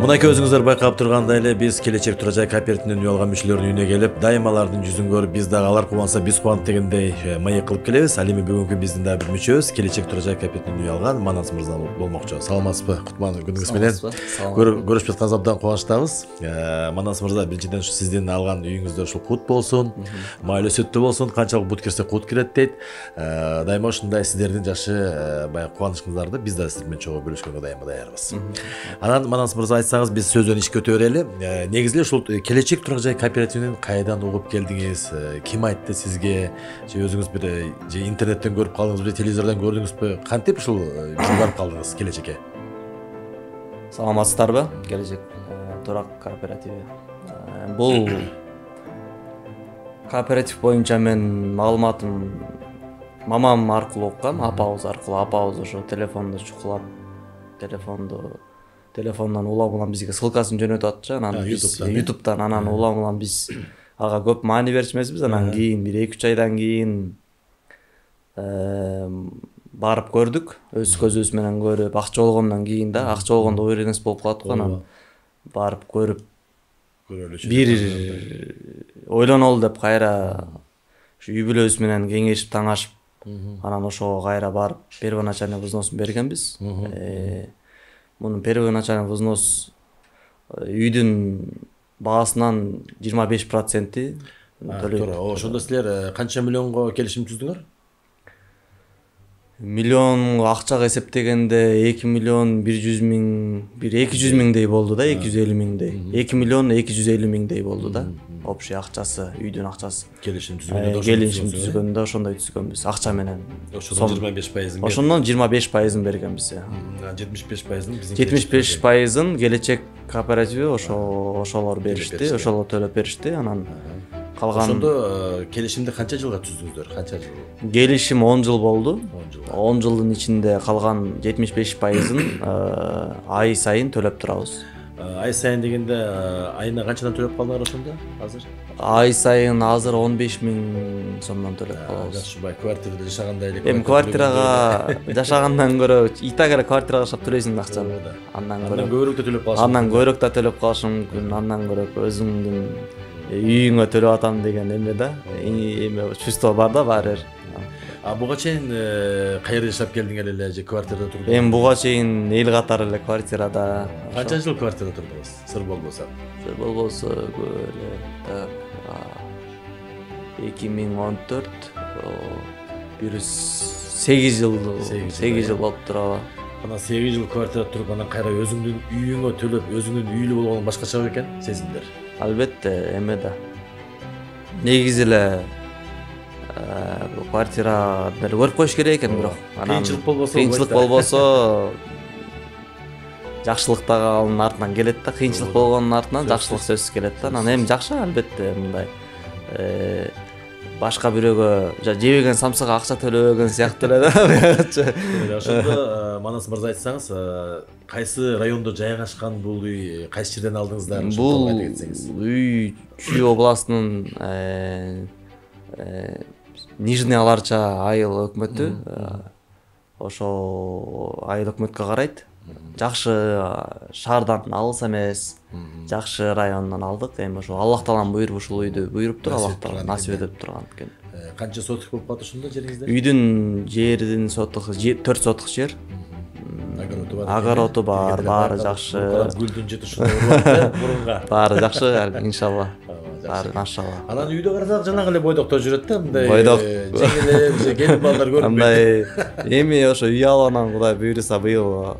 Мынакей өзүңүздөр байкап тургандай эле биз келечек Тура Жай кооперативинин үй алган мүчөлөрүнүн үйүнө келип, дайым алардын жүзүн көрүп, биз дагы алар кубанса биз кубанып дегендей маек кылып келебиз. Ал эми бүгүнкү биздин дагы бир мүчөбүз келечек Тура Жай кооперативинин үй алган Манас мырза болмокчу. Саламатсызбы? Кутман күнүңүз менен. Көрүшүп жатканыбызга абдан кубанычтабыз. Манас мырза, биринчиден ушу сиздин алган үйүңүздө ушул кут болсун, майлы сөттүү болсун, канчалык бут кирсе кут кирет дейт. Дайыма ушундай сиздердин жакшы баягы кубанычыңыздарды биз да сиз менен чогуу бөлүшкөнгө дайыма даярбыз. Анан Манас мырза, айтсаңыз биз сөздөн ишке өтө берели. Негизи эле ушул келечек Тура Жай кооперативинин кайдан угуп келдиңиз? Ким айтты сизге? Же өзүңүз бир же интернеттен көрүп калдыңызбы, телевизордон көрдүңүзбү? Кантип ушул барып калдыңыз келечекке? Саламатсыздарбы? Келечек Тура кооперативи. Бул кооператив боюнча мен маалыматым мамам аркылуу уккам, апабыз аркылуу. Апабыз ошо телефонду чукулап, телефондон улам улам бизге ссылкасын жөнөтүп атчы. Анан YouTube'дан анан улам улам биз ага көп маани берчүмүзбүз. Анан кийин бир 2-3 айдан кийин барып көрдүк. Өз көзүбүз менен көрүп, акча болгондон кийин да, акча болгондо оор нерсе болуп калат го. Анан барып көрүп бир ойлонолу деп кайра ушу үй бүлөбүз менен кеңешип таңашып, анан ошого кайра барып первоначальный взносун бергенбиз. Мунун первоначальный взнос үйдүн баасынан 25% төлөйт. Туура. Ошондо силер канча миллионго келишим түздүңөр? Миллион акчага эсептегенде 2 миллион 100 миң, бир 200 миңдей болду да, 250 миңдей. 2 миллион 250 миңдей болду да. Общий акчасы, үйдүн акчасы. Келишим түзгөндө Келишим түзгөндө ошондой түзгөнбүз. Акча менен. Ошондон 25%. Ошондон 25% бергенбиз. 75%-ын биздин 75%-ын келечек кооперативи ошолор беришти, ошолор төлөп беришти. Анан калган ошондо келишимди канча жылга түздүңүздөр? Канча жыл? Келишим 10 жыл болду. 10 жыл. 10 жылдын ичинде калган 75%-ын ай сайын төлөп турабыз. Ай сайын дегенде айына канчадан төлөп калдыңар ошондо азыр? Ай сайын азыр 15 миң сомдон төлөп калабыз. Жакшы, бай квартирада жашагандай эле. Эми квартирага жашагандан көрө итагара квартирага жашап төлөйсүң акчаны. Андан көбүрөөк төлөп каласың. Андан көбүрөөк да төлөп калышың мүмкүн. Андан көрө өзүңдүн үйүңө төлөп атам деген эме да. Эме чувство бар да баары. Буга чейин кайерде жашап келдиң эле же квартирада турдуң? Эми буга чейин эл катары эле квартирада. Канча жыл квартирада турдуңуз? Сыр болбосо. Сыр болбосо эле 2014 бир 8 жыл болуп тураба. Анан 8 жыл квартирада туруп, анан кайра өзүңдүн үйүңө төлөп, өзүңдүн үйлүү болгон башкача экен сезимдер. Албетте, эме да. Негизи эле квартира деле көрүп коюш керек экен, бирок анан кыйынчылык болбосо жакшылык дагы анын артынан келет да. Кыйынчылык болгондун артынан жакшылык сөзсүз келет да. Анан эми жакшы, албетте, мындай башка бирөөгө жебеген самсага акча төлөбөгөн сыяктуу эле да. Ошондо Манас мырза, айтсаңыз, кайсы райондо жайгашкан бул үй, кайсы жерден алдыңыздар? Бул үй Чүй областынын Нижний Аларча айыл өкмөтү. Ошо айыл өкмөткө карайт. Жакшы шаардан алыс эмес, жакшы райондон алдык. Эми ошо Аллах тааланын буйругу ушул үйдү буйруптур, Аллах таала насип этип турган экен. Канча соток болуп калат ошондо жериңизде? Үйдүн жердин сотугу 4 сотук жер. Огороду бар, баары жакшы. Гүлдүн жетиши мурунга. Баары жакшы, иншалла. Баары машалла. Анан үйдө карасак жанагы эле бойдоктор жүрөт да, мындай. Бойдок. Жеңелер, келин балдар көрүнбөйт. Андай эми ошо үй алганан Кудай буйруса быйыл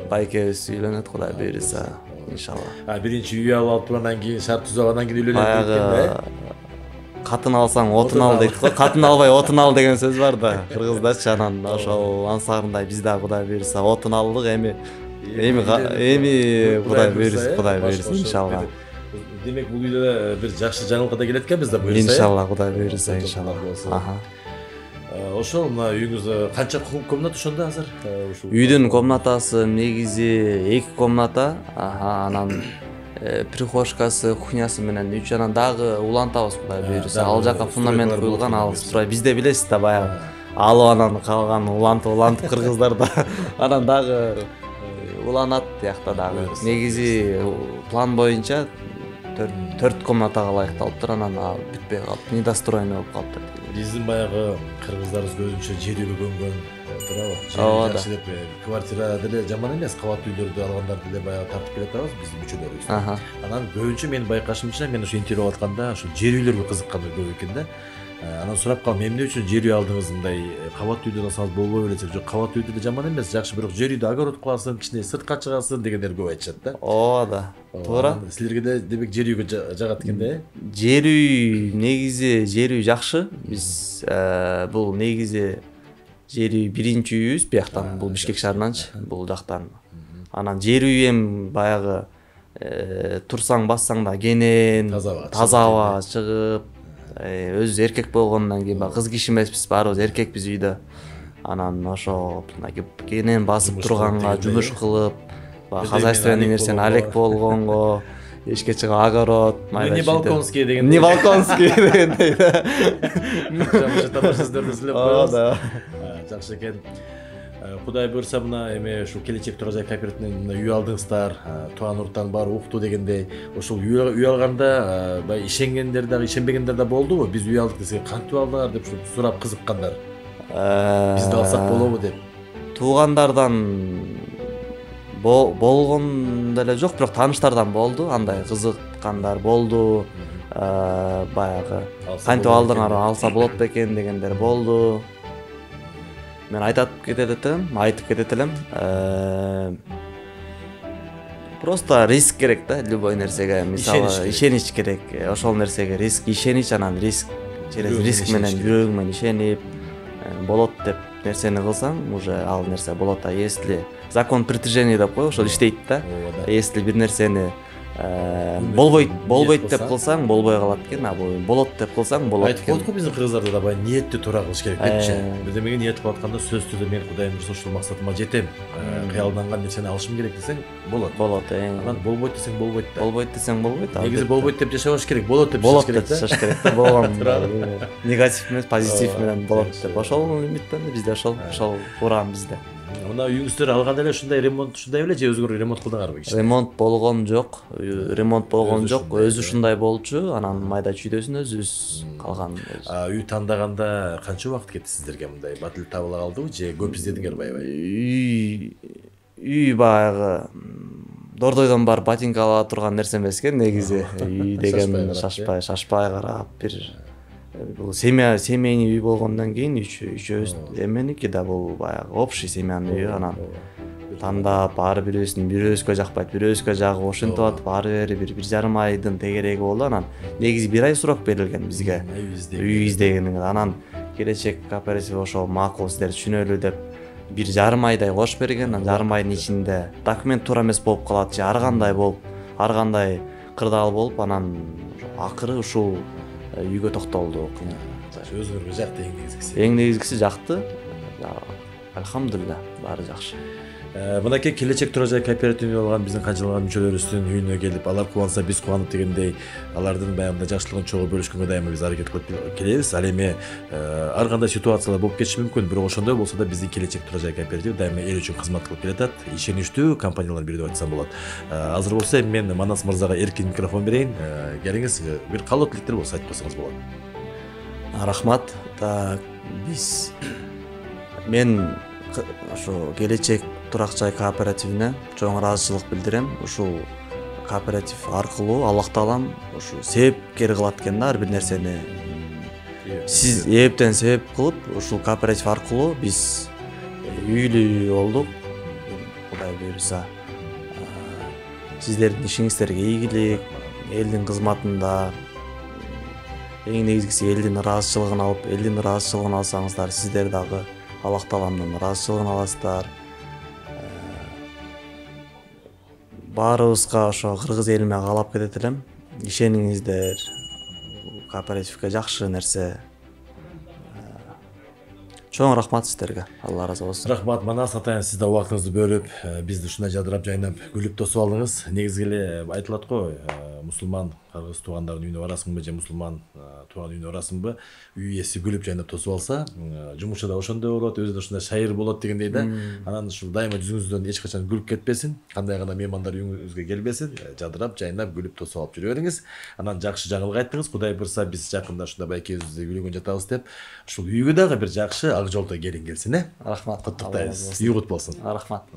байкебиз үйлөнөт, Кудай буйруса, иншалла. Биринчи үй алып анан кийин шарт түзүп анан кийин үйлөнөт экен да. Катын алсаң отун ал дейт го. Катын албай отун ал деген сөз бар да кыргыздачы. Анан ошол ансарындай биз да Кудай буйруса отун алдык. Эми Кудай буйруса, иншалла. Демек бул үйдө бир жакшы жаңылыкка да келет экенбиз да, буйруса. Иншалла, Кудай буйруса, иншалла. Ошол мына үйүңүз канча комната ошондо азыр? Үйдүн комнатасы негизи 2 комната, анан прихожкасы, кухнясы менен 3, анан дагы улантабыз, Кудай буйруса. Ал жака фундамент куюлган, ал бизде билесиз да, баягы алып анан калган улантып кыргыздарда. Анан дагы уланат тиякта дагы. Буюрса. Негизи план боюнча 4 комнатага ылайыкталыптыр, анан ал бүтпөй калып, недостроенный болуп калыптыр. Биздин баягы кыргыздарыбыз көбүнчө жер үйгө көнгөн туурабы? Ооба да. Жакшы деп квартира деле жаман эмес, кабат үйлөрдү алгандар деле баягы тартып келатабыз биздин мүчөлөрүбүз. Анан көбүнчө менин байкашымча мен ушу интервью алып атканда ушу жер үйлөргө кызыккандар көп экен да. Анан сурап калдым, эмне үчүн жер үй алдыңыз, мындай кабат үйдө алсаңыз болбой беле? Жок, кабат үйдө да жаман эмес, жакшы, бирок жер үйдө огород кыласың, кичине сыртка чыгасың дегендер көп айтышат да. Ооба да. Туура. Силерге да демек жер үйгө жагат экен да. Жер үй негизи жер үй жакшы. Биз бул негизи жер үй биринчи үйүбүз бияктан, бул Бишкек шаарынанчы, бул жактан. Анан жер үй эми баягы турсаң бассаң да кенен, таза аба чыгып, өзү эркек болгондон кийин баягы кыз киши эмеспиз, баарыбыз эркекпиз үйдө. Анан ошо кенен басып турганга жумуш кылып, хозяйственный нерсени алек болгонго, эшикке чыгып огород, Не балконский деген. Не балконский дегендей. Жакшы тамашасыздарды сүйлөп коебуз. Жакшы экен. Кудай буйрса мына эми ушу келечек турак жай кооперативинен үй алдыңыздар, тууган уруттан баары укту дегендей. Ошол үй алганда баягы ишенгендер дагы, ишенбегендер да болдубу? Биз үй алдык десек, кантип алдыңар деп сурап кызыккандар. Биз да алсак болобу деп. Туугандардан болгон деле жок, бирок тааныштардан болду, андай кызыккандар болду. Баягы кантип алдыңар, алса болот бекен дегендер болду. Мен айтып кетет элем. Просто риск керек да, любой нерсеге. Мисалы, ишенич керек. Ошол нерсеге риск, ишенич, анан риск, через риск менен жүрөгүң менен ишенип, болот деп нерсени кылсаң, уже ал нерсе болот. Если закон притяжения деп коебуз, ошол иштейт да. Если бир нерсени болбойт деп кылсаң, болбой калат экен, а болот деп кылсаң, болот экен. Айтып коет го биздин кыргыздарда да баягы ниетти туура кылыш керек депчи. Бирдемеге ниет кылып атканда сөзсүз түрдө мен Кудайым буйрса ушул максатыма жетем, кыялданган нерсени алышым керек десең, болот. Болот. Анан болбойт десең болбойт да. Болбойт десең болбойт. Негизи болбойт деп жашабаш керек, болот деп жашаш керек да. Жашаш керек да, болгон негатив эмес, позитив менен болот деп. Ошол үмүттөн бизде ошол уран бизде. Мына үйүңүздөр алганда эле ушундай ремонт ушундай беле же өзгөрүү ремонт кылдыңарбы кичине? Ремонт болгон жок. Өзү ушундай болчу, анан майда чүйдөсүн өзүбүз калган. Үй тандаганда канча убакыт кетти сиздерге, мындай батыл табыла калдыбы же көп издедиңер аябай? Үй баягы дордойдон барып ботинка ала турган нерсе эмес экен негизи. Үй деген шашпай карап, бир бул семейный үй болгондон кийин үчөөбүз эменики да, бул баягы общий семьяный үй. Анан тандап ар бирөөбүзгө жакпайт, бирөөбүзгө жагып ошентип атып ары бери 1,5 айдын тегереги болду. Анан негизи 1 ай срок берилген бизге үй издегенге. Анан келечек кооператив ошол макул, сиздер түшүнөлү деп 1,5 айдай кош берген. Анан жарым айдын ичинде документ туура эмес болуп калат же ар кандай кырдаал болуп, анан акыры ушул үйгө токтолду. Өзүңөргө жакты эң негизгиси. Эң негизгиси жакты. Алхамдулилlah, баары жакшы. Мынакей келечек турак жай кооперативине алган биздин канчалаган мүчөлөрүбүздүн үйүнө келип, алар кубанса биз кубанып дегендей, алардын баягындай жакшылыгын чогуу бөлүшкөнгө дайыма биз аракет кылып келебиз. Ал эми ар кандай ситуациялар болуп кетиши мүмкүн, бирок ошондой болсо да биздин келечек турак жай кооперативи дайыма эл үчүн кызмат кылып келатат. Ишеничтүү компаниялар бири деп айтсам болот. Азыр болсо эми мен Манас мырзага эркин микрофон берейин. Келиңиз, бир калуу тилектер болсо айтып койсоңуз болот. Рахмат. Мен ошо келечек турак жай кооперативине чоң ыраазычылык билдирем. Ушул кооператив аркылуу Аллах Таалам ушу себепкер кылат экен да, ар бир нерсени. Сиз эптен себеп кылып, ушул кооператив аркылуу биз үйлүү болдук. Кудай буйрса, сиздердин ишиңиздерге ийгилик, элдин кызматында, эң негизгиси элдин ыраазычылыгын алып, элдин ыраазычылыгын алсаңыздар, сиздер дагы Аллах Тааламдын ыраазычылыгын аласыздар. Баарыбызга ошо кыргыз элиме каалап кетет элем. Ишениңиздер, кооперативге жакшы нерсе. Чоң рахмат сіздерге. Алла разы болсын. Рахмат Манас атайын, сіз де уақытыңызды бөліп, бізді ушундай жадырап жайнап күліп тосуп алдыңыз. Негизги эле айтылат го, мусулман кыргыз туугандардын үйүнө барасыңбы же мусулман тууган үйүнө барасыңбы, үй ээси күлүп жайнап тосуп алса, жумушу да ошондой болот, өзү да ушундай шайыр болот дегендей да. Анан ушул дайыма жүзүңүздөн эч качан күлүп кетпесин, кандай гана меймандар үйүңүзгө келбесин, жадырап жайнап күлүп тосуп алып жүрө бериңиз. Анан жакшы жаңылык айттыңыз, Кудай буйрса биз жакында ушундай байкебизди күйлөгөн жатабыз деп, ушул үйгө дагы бир жакшы ак жолдо келин келсин, Рахмат. Куттуктайбыз. Үй кут болсун. Рахмат.